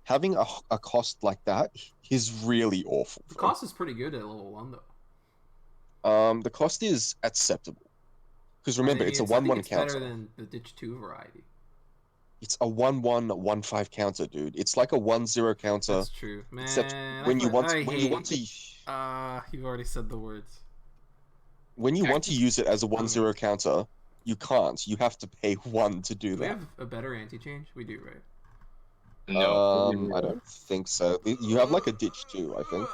Having a cost like that is really awful. The cost is pretty good at level 1 though. The cost is acceptable. Because I remember, mean, it's a I think 1/1 it's better counter. than the Ditch 2 variety. It's a 1/1 1/5 counter, dude. It's like a 1/0 counter, That's true, except man. when you want I when you hate. want to You've already said the words. when you Can I want to just- use it as a Hmm. 1/0 counter, you can't. You have to pay one to do Do we that. have a better anti-change? We do, right? No. I don't think so. You have like a ditch too, I think.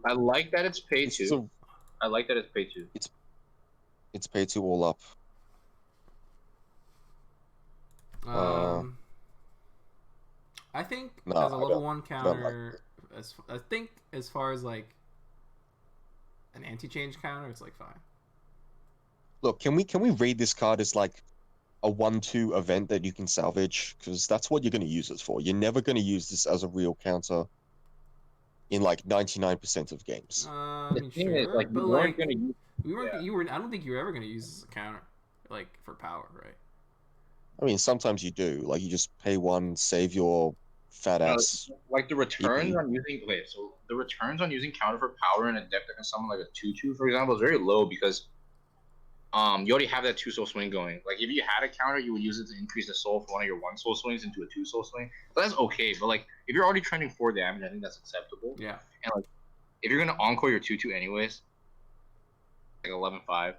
I like that it's pay This is two. I like that it's pay two. it's pay two all up. I think No, as a I level don't- 1 don't like counter, I think as far as like an anti-change counter, it's like fine. Look, can we read this card as like a 1/2 event that you can salvage? Because that's what you're going to use it for. You're never going to use this as a real counter in like 99% of games. I The mean, thing is, sure, like, but you weren't like gonna use. we weren't. Yeah. You were. I don't think you were ever gonna use this as a counter, like for power, right? I mean, sometimes you do. Like you just pay one, save your fat No, ass. like the returns EP. on using so the returns on using counter for power in a deck that can summon like a 2/2, for example, is very low because you already have that 2 soul swing going. Like if you had a counter, you would use it to increase the soul for one of your 1 soul swings into a 2 soul swing. So that's okay, but like if you're already trending 4 damage, I think that's acceptable. Yeah. And like if you're gonna encore your 2/2 anyways, like 11/5,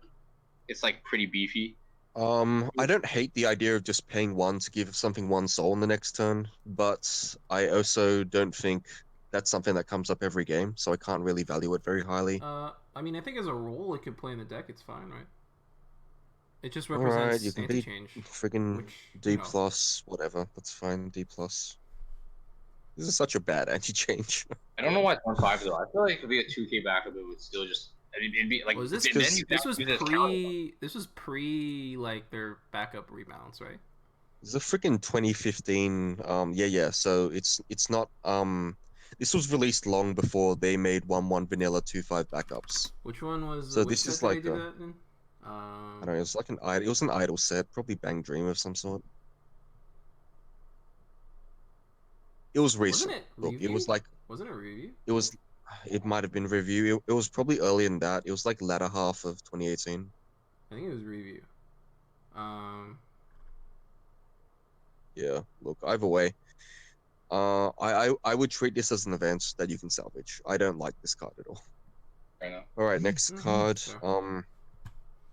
it's like pretty beefy. I don't hate the idea of just paying one to give something one soul in the next turn, but I also don't think that's something that comes up every game, so I can't really value it very highly. I mean, I think as a role, it could play in the deck. It's fine, right? It just All right, represents you can be anti-change, friggin' which D you know. plus, whatever. That's fine, D plus. This is such a bad anti-change. I don't know why it's 1/5 though. I feel like it could be a 2K backup, it would still just. I mean, it'd be like. Was this and then you this have was to use it as counter. this was pre like their backup rebalance, right? This is a freaking 2015. Yeah. So it's not. This was released long before they made 1/1 vanilla 2/5 backups. Which one was? So Which this set is did they like do a, that in? I don't know. It was like it was an idle set, probably Bang Dream of some sort. It was recent. Wasn't it Look, it review? was like Wasn't it review? it was. It might have been review. It was probably earlier than that. It was like latter half of 2018. I think it was review. Yeah. Look, either way, I would treat this as an event that you can salvage. I don't like this card at all. Right now. All right, next Mhm, card. sure.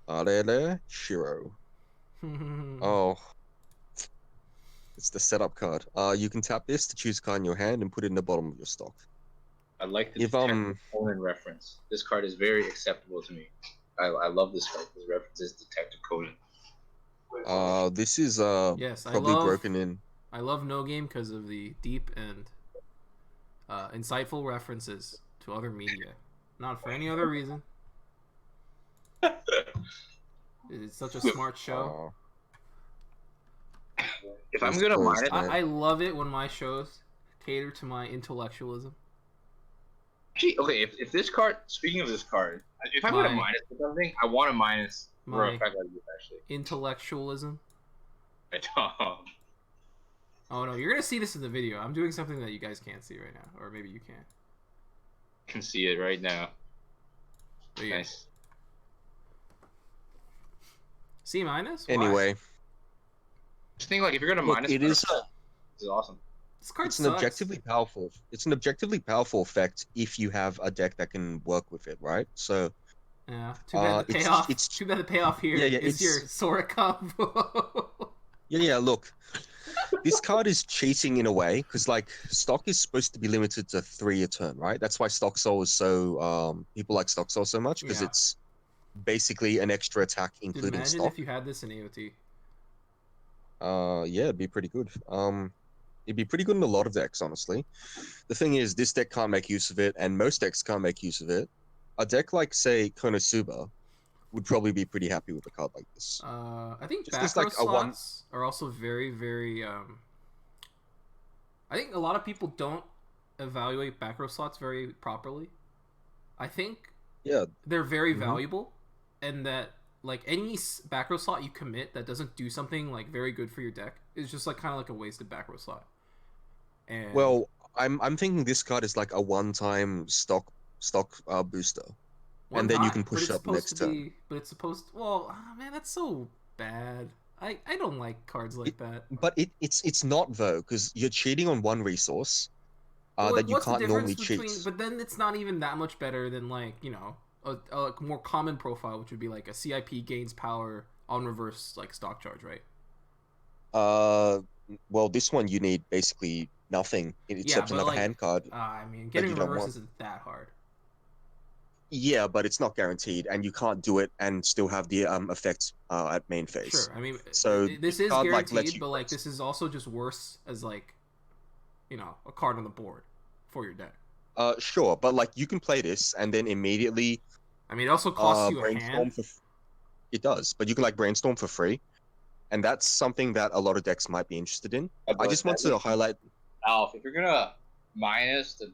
Arele Shiro. Oh, it's the setup card. You can tap this to choose a card in your hand and put it in the bottom of your stock. I like the If Detective Conan reference. This card is very acceptable to me. I love this card. This references Detective Conan. this is Yes, probably broken in. I love No Game because of the deep and insightful references to other media. Not for any other reason. It's such a smart show. If I'm Just gonna closed mine it, that. I love it when my shows cater to my intellectualism. actually, okay. If this card, speaking of this card, if I'm gonna My- minus it something, I want to minus for My- a effect like this actually. Intellectualism. Um, Oh no, you're gonna see this in the video. I'm doing something that you guys can't see right now, or maybe you can. I can see it right now. But yeah. Nice. C minus. Why? Anyway, Just think like if you're gonna look, minus, it is. this is awesome. This card It's an sucks. objectively powerful. It's an objectively powerful effect if you have a deck that can work with it, right? So Yeah. Too bad the it's- payoff. it's- Too bad the payoff here Yeah, is your it's- Sora combo. yeah. Look, this card is cheating in a way because like stock is supposed to be limited to 3 a turn, right? That's why Stock Soul is so people like Stock Soul so much because Yeah. it's basically an extra attack Dude, including imagine stock. if you had this in AOT. Yeah, it'd be pretty good. It'd be pretty good in a lot of decks, honestly. The thing is, this deck can't make use of it, and most decks can't make use of it. A deck like, say, Konosuba would probably be pretty happy with a card like this. I think Just back as, row like, a one- slots are also very, very. I think a lot of people don't evaluate back row slots very properly. I think Yeah, they're very Mhm. valuable, and that like any back row slot you commit that doesn't do something like very good for your deck is just like kind of like a wasted back row slot. And well, I'm thinking this card is like a one-time stock booster, one and then you time, can but push it's it up supposed next to turn. be. But it's supposed. Well, man, that's so bad. I don't like cards like that. But it's not though, because you're cheating on one resource Well, like, that you what's the can't difference normally cheat. between? But then it's not even that much better than like a like, more common profile, which would be like a CIP gains power on reverse like stock charge, right? Uh, well, this one you need basically nothing Yeah, except but another like, hand card I mean, that getting you don't reverse want. isn't that hard. Yeah, but it's not guaranteed, and you can't do it and still have the effects at main phase. Sure, I mean, So this this is card like lets guaranteed, you but like flex. this is also just worse as like a card on the board for your deck. Sure, but like you can play this and then immediately I mean, it also costs you a brainstorm hand. for. It does, but you can like brainstorm for free, and that's something that a lot of decks might be interested in. I just want to highlight. Alf, if you're gonna minus the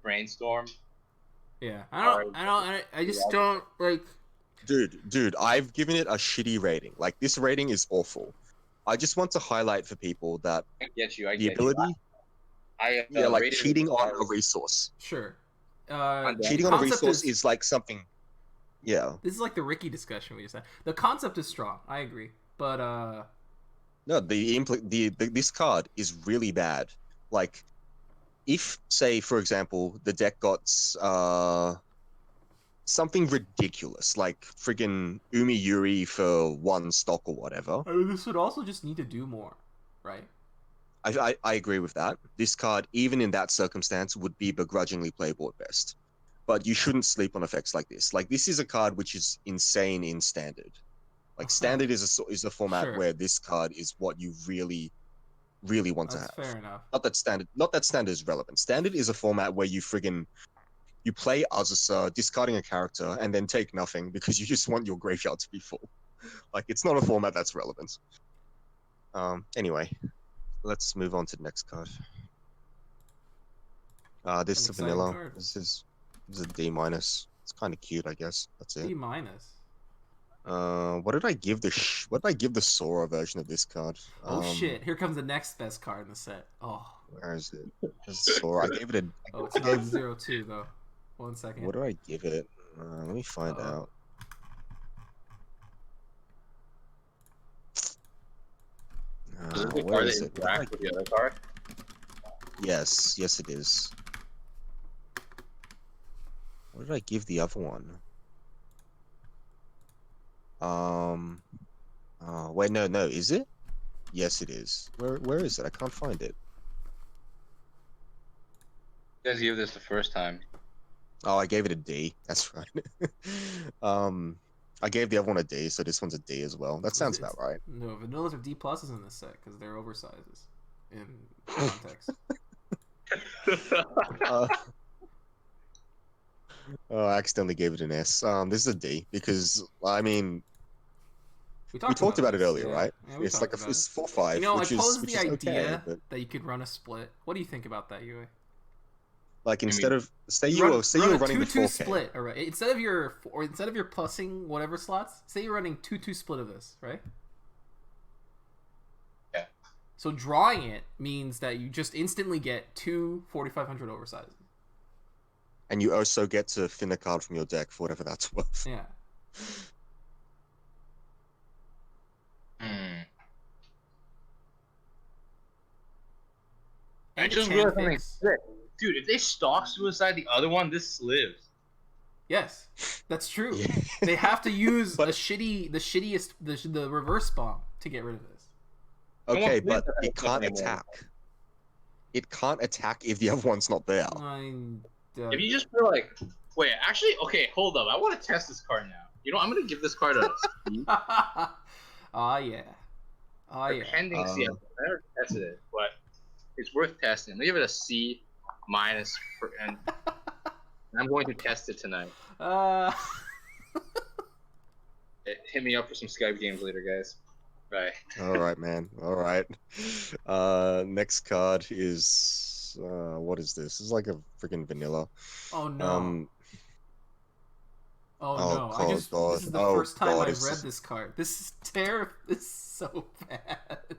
brainstorm, Yeah, I just Yeah. don't like. Dude, I've given it a shitty rating. Like this rating is awful. I just want to highlight for people that I get you. I the get you. ability, I yeah, like rated cheating it on as a resource. Sure. On The Cheating on a concept resource is like something. Yeah. This is like the Ricky discussion we just had. The concept is strong. I agree, but No, this card is really bad. Like, if say for example the deck got something ridiculous like friggin' Umi Yuri for one stock or whatever, I mean, this would also just need to do more, right? I agree with that. This card, even in that circumstance, would be begrudgingly playable at best. But you shouldn't sleep on effects like this. Like this is a card which is insane in standard. Like standard is a format Sure. where this card is what you really want to That's have. fair enough. Not that standard is relevant. Standard is a format where you play Azusa, discarding a character, and then take nothing because you just want your graveyard to be full. Like it's not a format that's relevant. Anyway, let's move on to the next card. This is An a exciting vanilla. card. This is a D minus. It's kind of cute, I guess. That's D it. minus. What did I give what did I give the Sora version of this card? Oh shit! Here comes the next best card in the set. Oh. Where is it? It's Sora. I gave it a. Oh, it's I not gave, 0-2 though. 1 second. what did I give it? Let me find Uh-oh. out. Is this the Where card is that it? What did I- interacts with the other card? Yes, it is. What did I give the other one? Wait, no, is it? Yes, it is. Where is it? I can't find it. You guys gave this the first time. Oh, I gave it a D. That's right. I gave the other one a D, so this one's a D as well. That sounds about right. No, vanillas are D pluses in this set because they're oversizes in context. Oh, I accidentally gave it an S. This is a D because I mean We we talked about it this, earlier, yeah. right? Yeah, we It's like talked about it's it. 4/5, You know, I which posed is the idea okay, but that you could run a split. What do you think about that, Yui? like mean, instead of say you run were a running the 2-2 4K. split, all right? Instead of your plussing whatever slots, say you're running 2-2 split of this, right? Yeah. So drawing it means that you just instantly get two 4,500 oversizes. And you also get to thin a card from your deck for whatever that's worth. Yeah. I And just the realized Chan something fix. sick. Dude, if they stalk Suicide the other one, this lives. Yes, that's true. Yeah. They have to use But- the shittiest, the reverse bomb to get rid of this. Okay, No one but plays that it can't anymore. attack. It can't attack if the other one's not there. If you just feel like, wait, actually, okay, hold up. I want to test this card now. You know, I'm gonna give this card a C. Ah yeah. Oh yeah. Pending C. I've never tested it, but it's worth testing. I'll give it a C minus, and I'm going to test it tonight. Hit me up for some Skype games later, guys. Bye. All right, man. All right. Next card is what is this? This is like a freaking vanilla. Oh no. Um. Oh Oh no. god. This is the Oh first time god. I've It's read just. this card. This is terrible. This is so bad.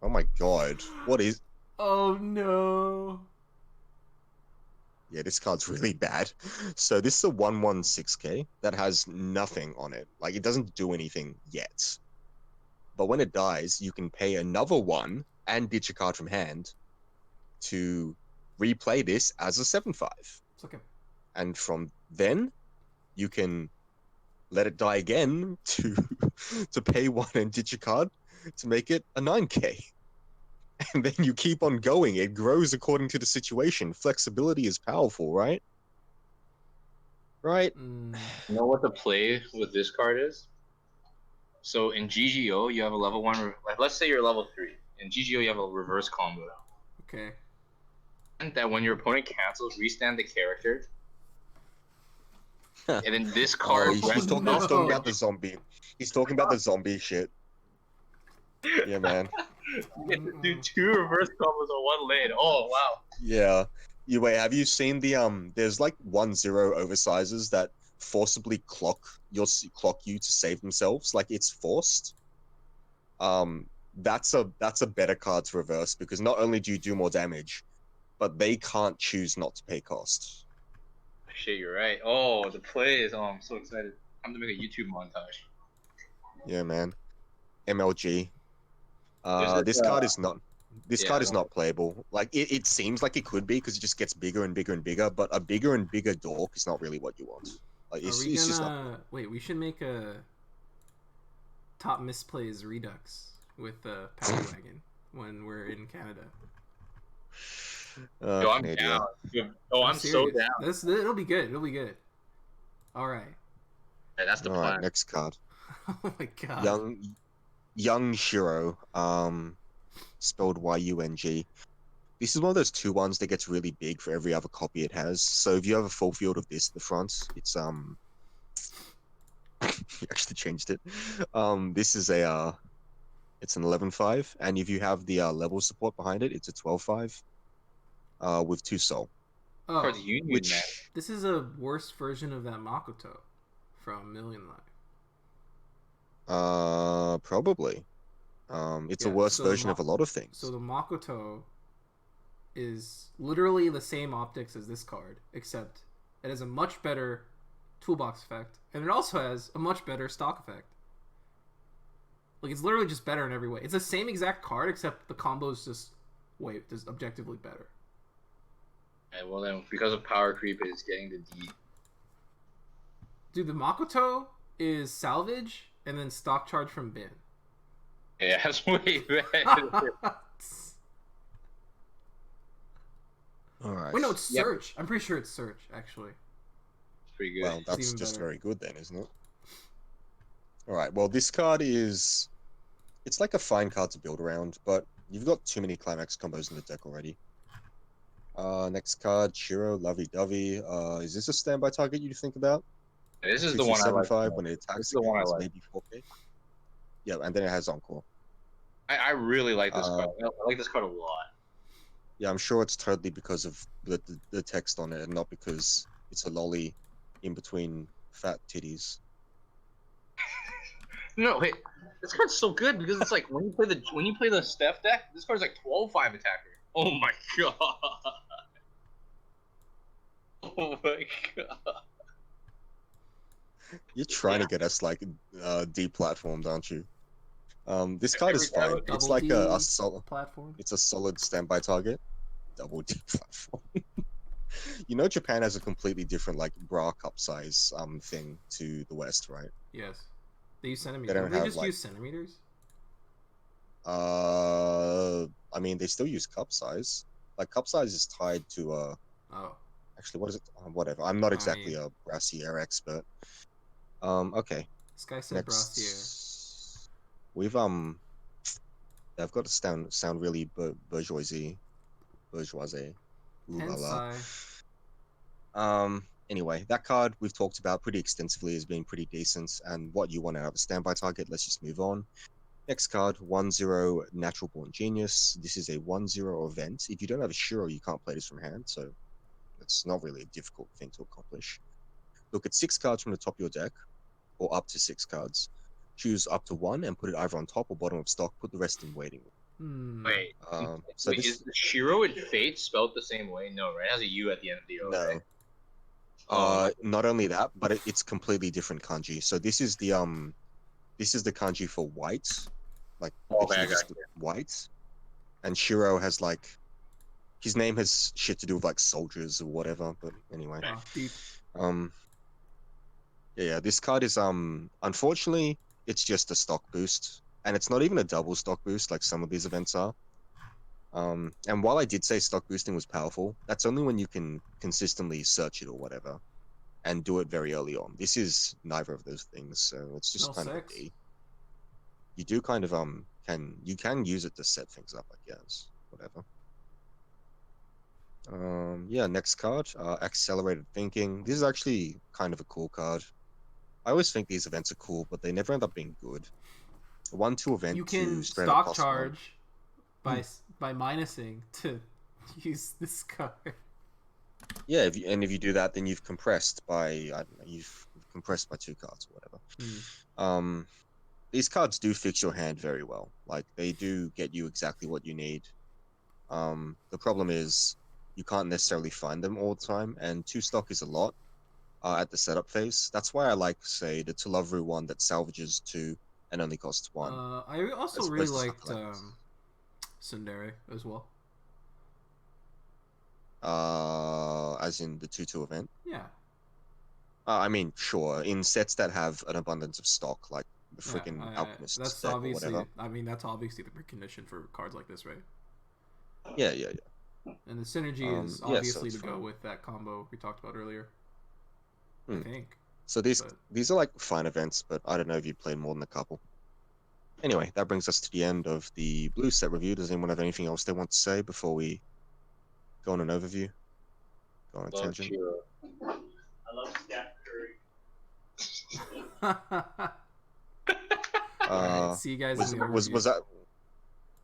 Oh my god. What is? Oh no. Yeah, this card's really bad. So this is a 1/6K that has nothing on it. Like it doesn't do anything yet. But when it dies, you can pay another one and ditch a card from hand to replay this as a 7/5. It's like a And from then you can let it die again to to pay one and ditch a card to make it a 9K. And then you keep on going. It grows according to the situation. Flexibility is powerful, right? Right? You know what the play with this card is? So in GGO, you have a level 1. Like, let's say you're level 3. In GGO, you have a reverse combo. okay. And that when your opponent cancels, restand the character. And then this card. he's, Oh, he's talking, no. he's talking about the zombie. He's talking about the zombie shit. Yeah, man. You get to do 2 reverse combos on one lane. Oh wow. Yeah. You wait, have you seen the there's like 1/0 oversizers that forcibly clock you to save themselves, like it's forced. That's a better card to reverse because not only do you do more damage, but they can't choose not to pay cost. Shit, you're right. Oh, the plays. Oh, I'm so excited. I'm gonna make a YouTube montage. Yeah, man. MLG. There's This card is not yeah, not playable. Like it seems like it could be because it just gets bigger and bigger and bigger, but a bigger and bigger dork is not really what you want. Like Are it's we just not. gonna wait? We should make a top misplays redux with Power Wagon when we're in Canada. Yo, I'm Canada. down. Yo, oh, I'm so serious. down. It'll be good. It'll be good. All right. Yeah, that's the All plan. right, next card. Oh my god. Young Shiro. Spelled Yung. This is one of those 2/1s that gets really big for every other copy it has. So if you have a full field of this in the front, it's you actually changed it. This is a it's an 11/5, and if you have the level support behind it, it's a 12/5. With 2 soul. Oh, Card's Union, Which man. this is a worse version of that Makoto from Million Life. probably. It's a Yeah, worse so the version of a lot of things. So the Makoto is literally the same optics as this card, except it has a much better toolbox effect, and it also has a much better stock effect. Like it's literally just better in every way. It's the same exact card, except the combo is just objectively better. And well, then because of power creep, it's getting the D. Dude, the Makoto is salvage and then stock charge from bin. Yeah, that's way better. All right. Wait, no, it's Yep. search. I'm pretty sure it's search, actually. It's pretty good. Well, that's even just better. very good then, isn't it? All right. Well, this card is it's like a fine card to build around, but you've got too many climax combos in the deck already. Next card, Shiro, Lovey Dovey. Is this a standby target you think about? This is the one I like. 7/5 when it This attacks is the one I again, it's like. maybe 4K. Yeah, and then it has Encore. I really like this card. I like this card a lot. Yeah, I'm sure it's totally because of the text on it and not because it's a lolly in between fat titties. No, wait. This card's so good because it's like when you play the Steph deck, this card's like 12/5 attacker. Oh my god. Oh my god. You're trying to get us like deplatformed, aren't you? This card is Every time fine. It's Double like D a solid. platform. It's a solid standby target. Double D platform. You know, Japan has a completely different like bra cup size thing to the West, right? Yes. They use centimeters. don't They have, just like- use centimeters? I mean, they still use cup size. Like cup size is tied to Oh. actually, what is it? Whatever. I'm not I exactly mean- a brassiere expert. Okay. This guy said brassiere. Next, we've they've got to sound really bourgeoisie. Ooh la la. Tensai. Anyway, that card we've talked about pretty extensively as being pretty decent, and what you want out of a standby target. Let's just move on. Next card, 1/0 Natural Born Genius. This is a 1/0 event. If you don't have a Shiro, you can't play this from hand, so it's not really a difficult thing to accomplish. Look at 6 cards from the top of your deck, or up to 6 cards. Choose up to 1 and put it either on top or bottom of stock. Put the rest in waiting. Wait, So wait, is the Shiro and Fate spelled the same way? No, right? It has a U at the end of the O, no. right? Not only that, but it's completely different kanji. So this is the kanji for white, like Okay, I it's just white, and Shiro has like his name has shit to do with like soldiers or whatever. But anyway, Oh, deep. yeah, this card is unfortunately it's just a stock boost, and it's not even a double stock boost like some of these events are. And while I did say stock boosting was powerful, that's only when you can consistently search it or whatever, and do it very early on. This is neither of those things, so it's just Smell kind of a sex. D. You do kind of can use it to set things up, I guess. Whatever. Yeah, next card, Accelerated Thinking. This is actually kind of a cool card. I always think these events are cool, but they never end up being good. A 1/2 event You to can straight up stock cost 1. charge by minusing to use this card. Yeah, if you do that, then you've compressed by I don't know, you've compressed by 2 cards or whatever. These cards do fix your hand very well. Like they do get you exactly what you need. The problem is you can't necessarily find them all the time, and 2 stock is a lot at the setup phase. That's why I like, say, the Tulovru one that salvages 2 and only costs 1. I also as really opposed to stuff liked like this. Tsundere as well. As in the 2/2 event. Yeah. I mean, sure, in sets that have an abundance of stock, like the freaking Alchemist that's deck or obviously. whatever. I mean, that's obviously the precondition for cards like this, right? Yeah. And the synergy is yeah, so obviously it's to go fine. with that combo we talked about earlier. Hmm. I think. So these But- these are like fine events, but I don't know if you played more than a couple. Anyway, that brings us to the end of the blue set review. Does anyone have anything else they want to say before we go on an overview? Go on a Love tangent. Shiro. I love Steph Curry. Alright, see you guys in the Was overview. that